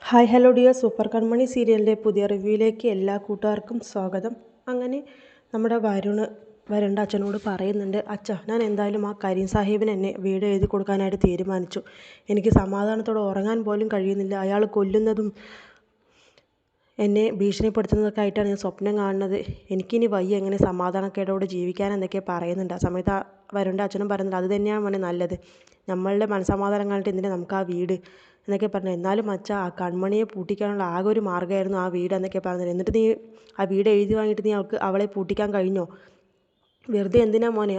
Hi hello dear super കൺമണി സീരിയലിൻ്റെ പുതിയ റിവ്യൂയിലേക്ക് എല്ലാ കൂട്ടുകാർക്കും സ്വാഗതം. അങ്ങനെ നമ്മുടെ വരുണിൻ്റെ അച്ഛനോട് പറയുന്നുണ്ട്, അച്ഛ ഞാൻ എന്തായാലും ആ കരീം സാഹിബിന് എന്നെ വീട് എഴുതി കൊടുക്കാനായിട്ട് തീരുമാനിച്ചു. എനിക്ക് സമാധാനത്തോടെ ഉറങ്ങാൻ പോലും കഴിയുന്നില്ല. അയാൾ കൊല്ലുന്നതും എന്നെ ഭീഷണിപ്പെടുത്തുന്നതൊക്കെ ആയിട്ടാണ് ഞാൻ സ്വപ്നം കാണുന്നത്. എനിക്കിനി വയ്യ എങ്ങനെ സമാധാനക്കേടോടെ ജീവിക്കാൻ എന്നൊക്കെ പറയുന്നുണ്ട്. ആ സമയത്ത് ആ വരുണിൻ്റെ അച്ഛനും പറയുന്നുണ്ട്, അത് തന്നെയാണ് മോനെ നല്ലത്. നമ്മളുടെ മനസ്സമാധാനം കാണിട്ട് എന്തിനാ നമുക്ക് ആ വീട് എന്നൊക്കെ പറഞ്ഞു. എന്നാലും അച്ഛാ ആ കൺമണിയെ പൂട്ടിക്കാനുള്ള ആകെ ഒരു മാർഗ്ഗമായിരുന്നു ആ വീട് എന്നൊക്കെ പറഞ്ഞത്. എന്നിട്ട് നീ ആ വീട് എഴുതി വാങ്ങിയിട്ട് നീ അവളെ പൂട്ടിക്കാൻ കഴിഞ്ഞോ? വെറുതെ എന്തിനാ മോനെ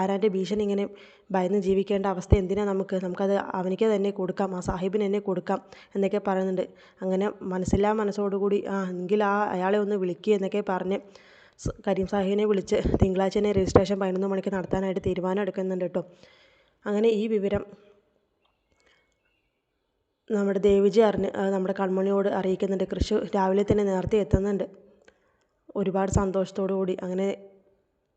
ആരാൻ്റെ ഭീഷണി ഇങ്ങനെ ഭയന്ന് ജീവിക്കേണ്ട അവസ്ഥ എന്തിനാ നമുക്കത് അവനിക്ക് തന്നെ കൊടുക്കാം, ആ സാഹിബിന് തന്നെ കൊടുക്കാം എന്നൊക്കെ പറയുന്നുണ്ട്. അങ്ങനെ മനസ്സോടുകൂടി എങ്കിൽ അയാളെ ഒന്ന് വിളിക്കുക എന്നൊക്കെ പറഞ്ഞ് കരീം സാഹിബിനെ വിളിച്ച് തിങ്കളാഴ്ച തന്നെ രജിസ്ട്രേഷൻ 11 മണിക്ക് നടത്താനായിട്ട് തീരുമാനം എടുക്കുന്നുണ്ട് കേട്ടോ. അങ്ങനെ ഈ വിവരം നമ്മുടെ ദേവിജി നമ്മുടെ കൺമണിയോട് അറിയിക്കുന്നുണ്ട്. കൃഷി രാവിലെ തന്നെ നേരത്തെ എത്തുന്നുണ്ട് ഒരുപാട് സന്തോഷത്തോടു കൂടി. അങ്ങനെ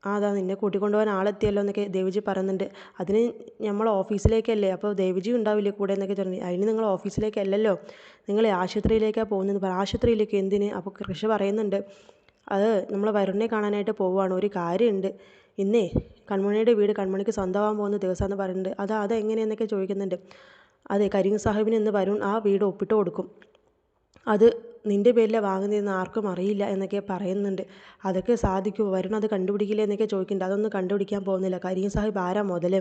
അതാ നിന്നെ കൂട്ടിക്കൊണ്ടുപോകാൻ ആളെത്തിയല്ലോ എന്നൊക്കെ ദേവിജി പറയുന്നുണ്ട്. അതിന് നമ്മൾ ഓഫീസിലേക്കല്ലേ, അപ്പോൾ ദേവിജി ഉണ്ടാവില്ലേ കൂടെ എന്നൊക്കെ പറഞ്ഞു. അതിന് നിങ്ങൾ ഓഫീസിലേക്കല്ലല്ലോ, നിങ്ങൾ ആശുപത്രിയിലേക്കാണ് പോകുന്നത്. ആശുപത്രിയിലേക്ക് എന്തിന്? അപ്പോൾ കൃഷി പറയുന്നുണ്ട്, അത് നമ്മൾ വരുണിനെ കാണാനായിട്ട് പോവുകയാണ്. ഒരു കാര്യമുണ്ട്, ഇന്നേ കൺമണിയുടെ വീട് കൺമണിക്ക് സ്വന്തമാകാൻ പോകുന്ന ദിവസമാണെന്ന് പറയുന്നുണ്ട്. അതെങ്ങനെയെന്നൊക്കെ ചോദിക്കുന്നുണ്ട്. അതെ, കരീം സാഹിബിന് ഇന്ന് വരുൺ ആ വീട് ഒപ്പിട്ട് കൊടുക്കും. അത് നിൻ്റെ പേരിലാണ് വാങ്ങുന്നതെന്ന് ആർക്കും അറിയില്ല എന്നൊക്കെ പറയുന്നുണ്ട്. അതൊക്കെ സാധിക്കുമോ? വരുൺ അത് കണ്ടുപിടിക്കില്ല എന്നൊക്കെ ചോദിക്കുന്നുണ്ട്. അതൊന്നും കണ്ടുപിടിക്കാൻ പോകുന്നില്ല. കരീം സാഹിബ് ആരാ മുതൽ?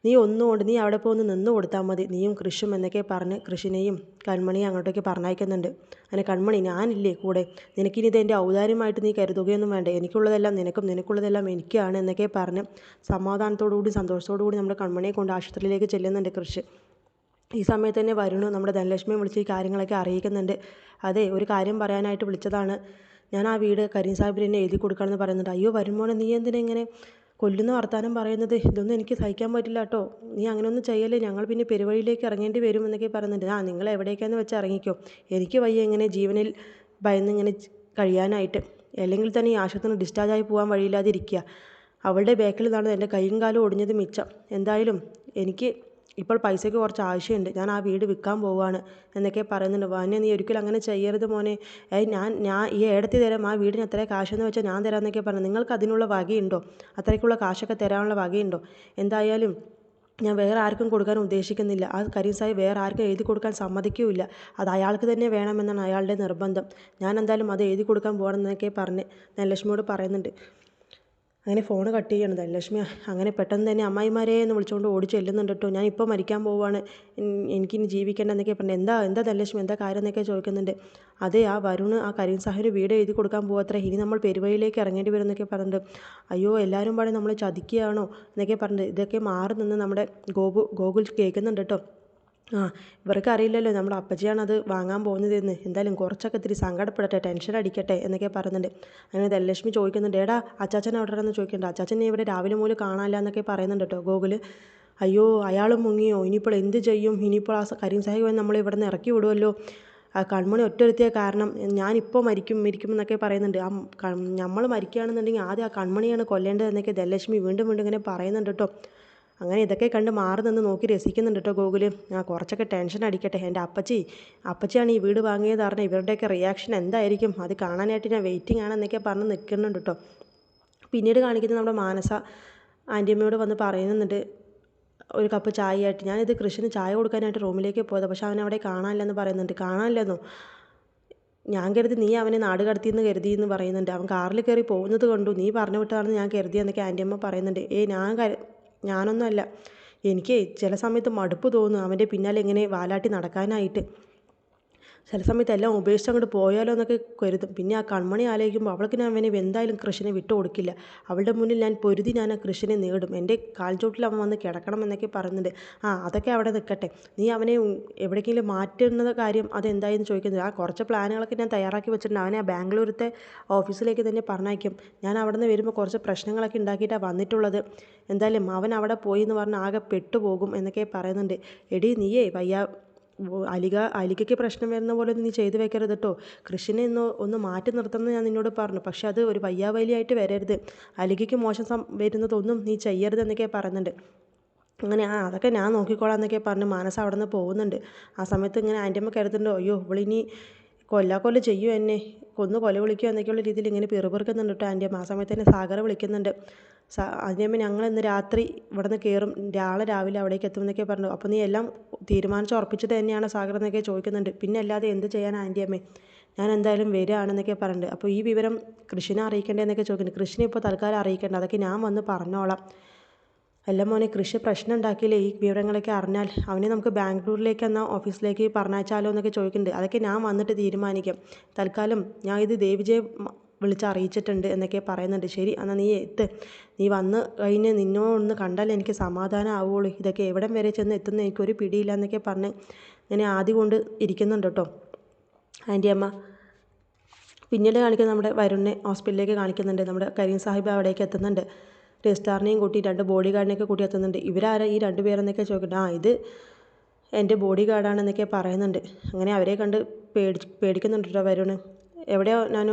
നീ ഒന്നുകൊണ്ട് നീ അവിടെ പോയി നിന്ന് കൊടുത്താൽ മതി, നീയും കൃഷും എന്നൊക്കെ പറഞ്ഞ് കൃഷിനെയും കൺമണിയും അങ്ങോട്ടേക്ക് പറഞ്ഞയക്കുന്നുണ്ട്. അങ്ങനെ കൺമണി, ഞാനില്ലേ കൂടെ, നിനക്കിനി ഇതെൻ്റെ ഔദാര്യമായിട്ട് നീ കരുതുകയൊന്നും വേണ്ട. എനിക്കുള്ളതെല്ലാം നിനക്കും നിനക്കുള്ളതെല്ലാം എനിക്കാണ് എന്നൊക്കെ പറഞ്ഞ് സമാധാനത്തോടുകൂടി സന്തോഷത്തോടു കൂടി നമ്മുടെ കൺമണിയെ കൊണ്ട് ആശുപത്രിയിലേക്ക് ചെല്ലുന്നുണ്ട് കൃഷി. ഈ സമയത്ത് തന്നെ വരുണ് നമ്മുടെ ധനലക്ഷ്മിയെ വിളിച്ച് ഈ കാര്യങ്ങളൊക്കെ അറിയിക്കുന്നുണ്ട്. അതെ, ഒരു കാര്യം പറയാനായിട്ട് വിളിച്ചതാണ്. ഞാൻ ആ വീട് കരീം സാഹിബിന് എന്നെ എഴുതി കൊടുക്കണമെന്ന് പറയുന്നുണ്ട്. അയ്യോ വരുമോനെ, നീ എന്തിനാ ഇങ്ങനെ കൊല്ലുന്ന വർത്താനം പറയുന്നത്? ഇതൊന്നും എനിക്ക് സഹിക്കാൻ പറ്റില്ല കേട്ടോ. നീ അങ്ങനെയൊന്നും ചെയ്യല്ലേ, ഞങ്ങൾ പിന്നെ പെരുവഴിയിലേക്ക് ഇറങ്ങേണ്ടി വരും എന്നൊക്കെ പറയുന്നുണ്ട്. നിങ്ങൾ എവിടേക്കാന്ന് വെച്ചാൽ ഇറങ്ങിക്കോ, എനിക്ക് വയ്യ ഇങ്ങനെ ജീവനിൽ ഭയന്നിങ്ങനെ കഴിയാനായിട്ട്. അല്ലെങ്കിൽ തന്നെ ഈ ആശുപത്രിയിൽ ഡിസ്ചാർജായി പോകാൻ വഴിയില്ലാതിരിക്കുക. അവളുടെ ബാക്കിൽ നടന്ന് എൻ്റെ കൈയും കാലും ഒടിഞ്ഞത് മിച്ചം. എന്തായാലും എനിക്ക് ഇപ്പോൾ പൈസയ്ക്ക് കുറച്ച് ആവശ്യമുണ്ട്, ഞാൻ ആ വീട് വിൽക്കാൻ പോവുകയാണ് എന്നൊക്കെ പറയുന്നുണ്ട്. വാന്യ, നീ ഒരിക്കലും അങ്ങനെ ചെയ്യരുത് മോനെ. ഞാൻ ഈ ഏടത്തി തരാം, ആ വീടിന് എത്ര കാശെന്ന് വെച്ചാൽ ഞാൻ തരാമെന്നൊക്കെ പറഞ്ഞു. നിങ്ങൾക്ക് അതിനുള്ള വകയുണ്ടോ? അത്രയ്ക്കുള്ള കാശൊക്കെ തരാനുള്ള വകയുണ്ടോ? എന്തായാലും ഞാൻ വേറെ ആർക്കും കൊടുക്കാൻ ഉദ്ദേശിക്കുന്നില്ല. ആ കരീം സാഹിബ് വേറെ ആർക്കും എഴുതി കൊടുക്കാൻ സമ്മതിക്കില്ല. അത് അയാൾക്ക് തന്നെ വേണമെന്നാണ് അയാളുടെ നിർബന്ധം. ഞാൻ എന്തായാലും അത് എഴുതി കൊടുക്കാൻ പോകണമെന്നൊക്കെ പറഞ്ഞ് ധനലക്ഷ്മിയോട് പറയുന്നുണ്ട്. അങ്ങനെ ഫോൺ കട്ട് ചെയ്യണം ധനലക്ഷ്മി. അങ്ങനെ പെട്ടെന്ന് തന്നെ അമ്മായിമാരെ എന്ന് വിളിച്ചുകൊണ്ട് ഓടി ചെല്ലുന്നുണ്ട് കേട്ടോ. ഞാൻ ഇപ്പോൾ മരിക്കാൻ പോവുകയാണ്, എനിക്കിനി ജീവിക്കേണ്ട എന്നൊക്കെ പറഞ്ഞു. എന്താ ധനലക്ഷ്മി, എന്താ കാര്യം എന്നൊക്കെ ചോദിക്കുന്നുണ്ട്. അതെ, ആ വരുണ് ആ കരീം സാഹിബിന് വീട് എഴുതി കൊടുക്കാൻ പോകത്രേ. ഇനി നമ്മൾ പെരുവഴിയിലേക്ക് ഇറങ്ങേണ്ടി വരും എന്നൊക്കെ പറഞ്ഞിട്ട്. അയ്യോ, എല്ലാവരും പാടെ നമ്മളെ ചതിക്കുകയാണോ എന്നൊക്കെ പറഞ്ഞിട്ട് ഇതൊക്കെ മാറി നിന്ന് നമ്മുടെ ഗോകുൽ കേൾക്കുന്നുണ്ട് കേട്ടോ. ഇവർക്ക് അറിയില്ലല്ലോ നമ്മുടെ അപ്പച്ചിയാണ് അത് വാങ്ങാൻ പോകുന്നതെന്ന്. എന്തായാലും കുറച്ചൊക്കെ ഇത്തിരി സങ്കടപ്പെടട്ടെ, ടെൻഷൻ അടിക്കട്ടെ എന്നൊക്കെ പറയുന്നുണ്ട്. അങ്ങനെ ധനലക്ഷ്മി ചോദിക്കുന്നുണ്ട്, എടാ അച്ചാച്ചൻ എവിടെയാണെന്ന് ചോദിക്കുന്നുണ്ട്. അച്ചാച്ചനെ ഇവിടെ രാവിലെ മുതൽ കാണാനില്ല എന്നൊക്കെ പറയുന്നുണ്ട് കേട്ടോ ഗോകുൽ. അയ്യോ, അയാൾ മുങ്ങിയോ? ഇനിയിപ്പോൾ എന്ത് ചെയ്യും? ഇനിയിപ്പോൾ ആ കരീം സാഹിബ് നമ്മളെ ഇവിടെ നിന്ന് ഇറക്കി വിടുമല്ലോ. ആ കൺമണി ഒറ്റൊരുത്തിയ കാരണം ഞാനിപ്പോൾ മരിക്കും എന്നൊക്കെ പറയുന്നുണ്ട്. നമ്മൾ മരിക്കുകയാണെന്നുണ്ടെങ്കിൽ ആദ്യം ആ കൺമണിയാണ് കൊല്ലേണ്ടത് എന്നൊക്കെ ധനലക്ഷ്മി വീണ്ടും ഇങ്ങനെ പറയുന്നുണ്ട് കേട്ടോ. അങ്ങനെ ഇതൊക്കെ കണ്ട് മാറി നിന്ന് നോക്കി രസിക്കുന്നുണ്ട് കേട്ടോ ഗോകുൽ. കുറച്ചൊക്കെ ടെൻഷൻ അടിക്കട്ടെ. എൻ്റെ അപ്പച്ചിയാണ് ഈ വീട് വാങ്ങിയത് പറഞ്ഞാൽ ഇവരുടെയൊക്കെ റിയാക്ഷൻ എന്തായിരിക്കും, അത് കാണാനായിട്ട് ഞാൻ വെയിറ്റിംഗ് ആണെന്നൊക്കെ പറഞ്ഞ് നിൽക്കുന്നുണ്ട് കേട്ടോ. പിന്നീട് കാണിക്കുന്നത് നമ്മുടെ മാനസ ആൻറ്റിയമ്മയോട് വന്ന് പറയുന്നുണ്ട് ഒരു കപ്പ് ചായയായിട്ട്. ഞാനിത് കൃഷിന് ചായ കൊടുക്കാനായിട്ട് റൂമിലേക്ക് പോയത്, പക്ഷെ അവൻ അവിടെ കാണാനില്ലെന്ന് പറയുന്നുണ്ട്. കാണാനില്ലെന്നോ? ഞാൻ കരുതി നീ അവനെ നാട് കടത്തിയെന്ന് കരുതിയെന്ന് പറയുന്നുണ്ട്. അവൻ കാറിൽ കയറി പോകുന്നത് കണ്ടു, നീ പറഞ്ഞു വിട്ടതാണെന്ന് ഞാൻ കരുതിയെന്നൊക്കെ ആൻറ്റിയമ്മ പറയുന്നുണ്ട്. ഞാനൊന്നുമല്ല, എനിക്ക് ചില സമയത്ത് മടുപ്പ് തോന്നും അവൻ്റെ പിന്നാലെ ഇങ്ങനെ വാലാട്ടി നടക്കാനായിട്ട്. ചില സമയത്ത് എല്ലാം ഉപേക്ഷിച്ച് അങ്ങോട്ട് പോയാലോ എന്നൊക്കെ കരുതും. പിന്നെ ആ കൺമണി ആലോചിക്കുമ്പോൾ അവൾക്ക് ഞാൻ അവനെ എന്തായാലും കൃഷിനെ വിട്ടു കൊടുക്കില്ല. അവളുടെ മുന്നിൽ ഞാൻ പൊരുതി ഞാൻ ആ കൃഷിനെ നേടും. എൻ്റെ കാൽച്ചോട്ടിൽ അവൻ വന്ന് കിടക്കണം എന്നൊക്കെ പറയുന്നുണ്ട്. അതൊക്കെ അവിടെ നിൽക്കട്ടെ, നീ അവനെ എവിടേക്കെങ്കിലും മാറ്റുന്ന കാര്യം അതെന്തായെന്ന് ചോദിക്കുന്നത്. കുറച്ച് പ്ലാനുകളൊക്കെ ഞാൻ തയ്യാറാക്കി വെച്ചിട്ടുണ്ട്. അവനെ ആ ബാംഗ്ലൂരത്തെ ഓഫീസിലേക്ക് തന്നെ പറഞ്ഞയക്കും. ഞാൻ അവിടെ നിന്ന് വരുമ്പോൾ കുറച്ച് പ്രശ്നങ്ങളൊക്കെ ഉണ്ടാക്കിയിട്ടാണ് വന്നിട്ടുള്ളത്. എന്തായാലും അവൻ അവിടെ പോയി എന്ന് പറഞ്ഞാൽ ആകെ പെട്ടുപോകും എന്നൊക്കെ പറയുന്നുണ്ട്. എടി നീയേ അലികയ്ക്ക് പ്രശ്നം വരുന്ന പോലെ നീ ചെയ്തു വെക്കരുത് കേട്ടോ. കൃഷിനെ ഒന്ന് മാറ്റി നിർത്തണമെന്ന് ഞാൻ നിന്നോട് പറഞ്ഞു, പക്ഷെ അത് ഒരു വയ്യാവലിയായിട്ട് വരരുത്. അലികയ്ക്ക് മോശം വരുന്നതൊന്നും നീ ചെയ്യരുത് എന്നൊക്കെ പറയുന്നുണ്ട്. അങ്ങനെ അതൊക്കെ ഞാൻ നോക്കിക്കോളാം എന്നൊക്കെ പറഞ്ഞ് മാനസ അവിടെ നിന്ന് പോകുന്നുണ്ട്. ആ സമയത്ത് ഇങ്ങനെ ആൻറ്റിയമ്മ കരുതുന്നുണ്ടോ, അയ്യോ ഇവളിനി കൊല്ല ചെയ്യും എന്നെ, കൊല വിളിക്കുക എന്നൊക്കെയുള്ള രീതിയിൽ ഇങ്ങനെ പിറുപിറുക്കുന്നുണ്ട് കേട്ടോ ആൻറ്റിയമ്മ. ആ സമയത്ത് തന്നെ സാഗർ വിളിക്കുന്നുണ്ട്. ആൻറ്റിയമ്മ ഞങ്ങൾ ഇന്ന് രാത്രി ഇവിടെ നിന്ന് കയറും, നാളെ രാവിലെ അവിടേക്ക് എത്തുമെന്നൊക്കെ പറഞ്ഞു. അപ്പോൾ നീ എല്ലാം തീരുമാനിച്ച് ഉറപ്പിച്ചിട്ട് തന്നെയാണ് സാഗർ എന്നൊക്കെ ചോദിക്കുന്നുണ്ട്. പിന്നെ അല്ലാതെ എന്ത് ചെയ്യാൻ ആൻറ്റിയമ്മേ, ഞാൻ എന്തായാലും വരികയാണെന്നൊക്കെ പറഞ്ഞിട്ട്. അപ്പോൾ ഈ വിവരം കൃഷിനെ അറിയിക്കേണ്ടതെന്നൊക്കെ ചോദിക്കുന്നുണ്ട്. കൃഷിനെ ഇപ്പോൾ തൽക്കാലം അറിയിക്കേണ്ട, അതൊക്കെ ഞാൻ വന്ന് പറഞ്ഞോളാം. അല്ല മോനെ, കൃഷി പ്രശ്നം ഉണ്ടാക്കിയില്ലേ ഈ വിവരങ്ങളൊക്കെ അറിഞ്ഞാൽ, അവനെ നമുക്ക് ബാംഗ്ലൂരിലേക്ക് എന്നാൽ ഓഫീസിലേക്ക് പറഞ്ഞയച്ചാലോ എന്നൊക്കെ ചോദിക്കുന്നുണ്ട്. അതൊക്കെ ഞാൻ വന്നിട്ട് തീരുമാനിക്കാം. തൽക്കാലം ഞാൻ ഇത് ദേവിജയെ വിളിച്ച് അറിയിച്ചിട്ടുണ്ട് എന്നൊക്കെ പറയുന്നുണ്ട്. ശരി, എന്നാൽ നീ നീ വന്ന് കഴിഞ്ഞ് നിന്നോടൊന്ന് കണ്ടാലേ എനിക്ക് സമാധാനം ആവുള്ളൂ. ഇതൊക്കെ എവിടം വരെ ചെന്ന് എത്തുന്ന എനിക്കൊരു പിടിയില്ല എന്നൊക്കെ പറഞ്ഞ് ഇങ്ങനെ ആദ്യം കൊണ്ട് ഇരിക്കുന്നുണ്ട് കേട്ടോ ആൻറ്റിയമ്മ. പിന്നീട് കാണിക്കുന്നത് നമ്മുടെ വരുണിനെ ഹോസ്പിറ്റലിലേക്ക് കാണിക്കുന്നുണ്ട്. നമ്മുടെ കരീം സാഹിബ് അവിടേക്ക് എത്തുന്നുണ്ട്. രജിസ്ട്രാറിനെയും കൂട്ടി 2 ബോഡി ഗാർഡിനെയൊക്കെ കൂട്ടി എത്തുന്നുണ്ട്. ഇവരാരാ ഈ 2 പേരെന്നൊക്കെ ചോദിക്കുന്നുണ്ട്. ഇത് എൻ്റെ ബോഡി ഗാർഡാണെന്നൊക്കെ പറയുന്നുണ്ട്. അങ്ങനെ അവരെ കണ്ട് പേടിക്കുന്നുണ്ട് കേട്ടോ വരുണ്. എവിടെയോ ഞാൻ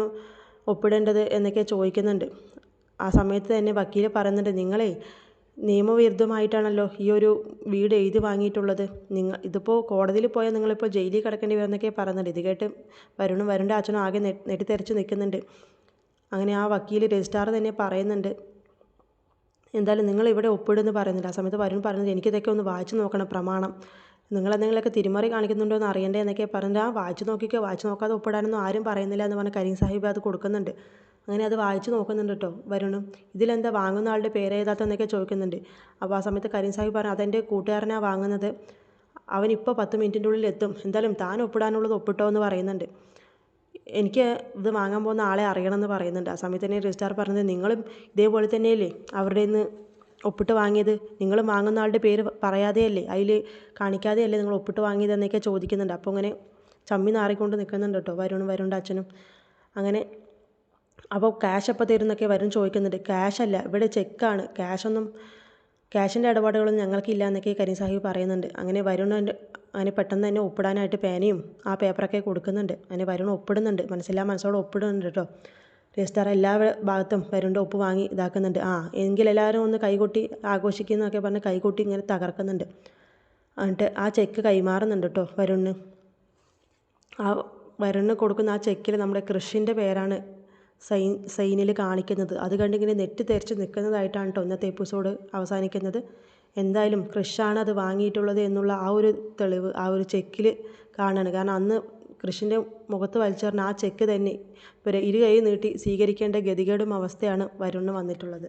ഒപ്പിടേണ്ടത് എന്നൊക്കെ ചോദിക്കുന്നുണ്ട്. ആ സമയത്ത് തന്നെ വക്കീൽ പറയുന്നുണ്ട്, നിങ്ങളെ നിയമവിരുദ്ധമായിട്ടാണല്ലോ ഈ ഒരു വീട് എഴുതി വാങ്ങിയിട്ടുള്ളത്. ഇതിപ്പോൾ കോടതിയിൽ പോയാൽ നിങ്ങളിപ്പോൾ ജയിലിൽ കിടക്കേണ്ടി വരുമെന്നൊക്കെ പറയുന്നുണ്ട്. ഇത് കേട്ട് വരുണിൻ്റെ അച്ഛനും ആകെ നെട്ടിത്തെറിച്ച് നിൽക്കുന്നുണ്ട്. അങ്ങനെ ആ വക്കീൽ രജിസ്ട്രാർ തന്നെ പറയുന്നുണ്ട്, എന്തായാലും നിങ്ങൾ ഇവിടെ ഒപ്പിടുമെന്ന് പറയുന്നുണ്ട്. ആ സമയത്ത് വരുൺ പറയുന്നത്, എനിക്കിതൊക്കെ ഒന്ന് വായിച്ച് നോക്കണം പ്രമാണം, നിങ്ങളെന്തെങ്കിലുമൊക്കെ തിരിമറി കാണിക്കുന്നുണ്ടോ എന്ന് അറിയണ്ടേ എന്നൊക്കെ പറഞ്ഞിട്ട്, വായിച്ച് നോക്കാതെ ഒപ്പിടാനൊന്നും ആരും പറയുന്നില്ല എന്ന് പറഞ്ഞ് കരീം സാഹിബ് അത് കൊടുക്കുന്നുണ്ട്. അങ്ങനെ അത് വായിച്ച് നോക്കുന്നുണ്ട് കേട്ടോ വരുണും. ഇതിലെന്താ വാങ്ങുന്ന ആളുടെ പേര് ഏതാത്തെന്നൊക്കെ ചോദിക്കുന്നുണ്ട്. അപ്പോൾ ആ സമയത്ത് കരീം സാഹിബ് പറഞ്ഞു, അതെൻ്റെ കൂട്ടുകാരനാണ് വാങ്ങുന്നത്, അവനിപ്പോൾ 10 മിനിറ്റിൻ്റെ ഉള്ളിൽ എത്തും, എന്തായാലും താൻ ഒപ്പിടാനുള്ളത് ഒപ്പിട്ടോ എന്ന് പറയുന്നുണ്ട്. എനിക്ക് ഇത് വാങ്ങാൻ പോകുന്ന ആളെ അറിയണമെന്ന് പറയുന്നുണ്ട്. ആ സമയത്ത് തന്നെ രജിസ്ട്രാർ പറഞ്ഞത്, നിങ്ങളും ഇതേപോലെ തന്നെയല്ലേ അവരുടെ നിന്ന് ഒപ്പിട്ട് വാങ്ങിയത്, നിങ്ങൾ വാങ്ങുന്ന ആളുടെ പേര് പറയാതെയല്ലേ, അതിൽ കാണിക്കാതെയല്ലേ നിങ്ങൾ ഒപ്പിട്ട് വാങ്ങിയതെന്നൊക്കെ ചോദിക്കുന്നുണ്ട്. അപ്പോൾ അങ്ങനെ ചമ്മി നാറിക്കൊണ്ട് നിൽക്കുന്നുണ്ട് കേട്ടോ വരുണിൻ്റെ അച്ഛനും. അങ്ങനെ അപ്പോൾ ക്യാഷ് എപ്പോൾ തരും എന്നൊക്കെ വരുൺ ചോദിക്കുന്നുണ്ട്. ക്യാഷല്ല, ഇവിടെ ചെക്കാണ്, ക്യാഷിൻ്റെ ഇടപാടുകളൊന്നും ഞങ്ങൾക്കില്ല എന്നൊക്കെ കരീം സാഹിബ് പറയുന്നുണ്ട്. അങ്ങനെ അങ്ങനെ പെട്ടെന്ന് തന്നെ ഒപ്പിടാനായിട്ട് പേനയും ആ പേപ്പറൊക്കെ കൊടുക്കുന്നുണ്ട്. അങ്ങനെ വരുൺ ഒപ്പിടുന്നുണ്ട്, മനസ്സോടെ ഒപ്പിടുന്നുണ്ട് കേട്ടോ. രജിസ്ട്രാർ എല്ലാ ഭാഗത്തും വരുണിൻ്റെ ഒപ്പ് വാങ്ങി ഇതാക്കുന്നുണ്ട്. എങ്കിലെല്ലാവരും ഒന്ന് കൈകൊട്ടി ആഘോഷിക്കുന്നതൊക്കെ പറഞ്ഞ് കൈകൊട്ടി ഇങ്ങനെ തകർക്കുന്നുണ്ട്. എന്നിട്ട് ആ ചെക്ക് കൈമാറുന്നുണ്ട് കേട്ടോ വരുണിന്. വരുണിന് കൊടുക്കുന്ന ആ ചെക്കിൽ നമ്മുടെ കൃഷിൻ്റെ പേരാണ് സൈനിൽ കാണിക്കുന്നത്. അത് കണ്ടിങ്ങനെ നെറ്റിത്തെറിച്ച് നിൽക്കുന്നതായിട്ടാണ് കേട്ടോ ഇന്നത്തെ എപ്പിസോഡ് അവസാനിക്കുന്നത്. എന്തായാലും കൃഷാണ് അത് വാങ്ങിയിട്ടുള്ളത് എന്നുള്ള ആ ഒരു തെളിവ് ആ ഒരു ചെക്കിൽ കാണുകയാണ്. കാരണം അന്ന് കൃഷിൻ്റെ മുഖത്ത് വലിച്ചെറിഞ്ഞ ആ ചെക്ക് തന്നെ ഇവരെ 2 കൈ നീട്ടി സ്വീകരിക്കേണ്ട ഗതികേടും അവസ്ഥയാണ് വരുണിന് വന്നിട്ടുള്ളത്.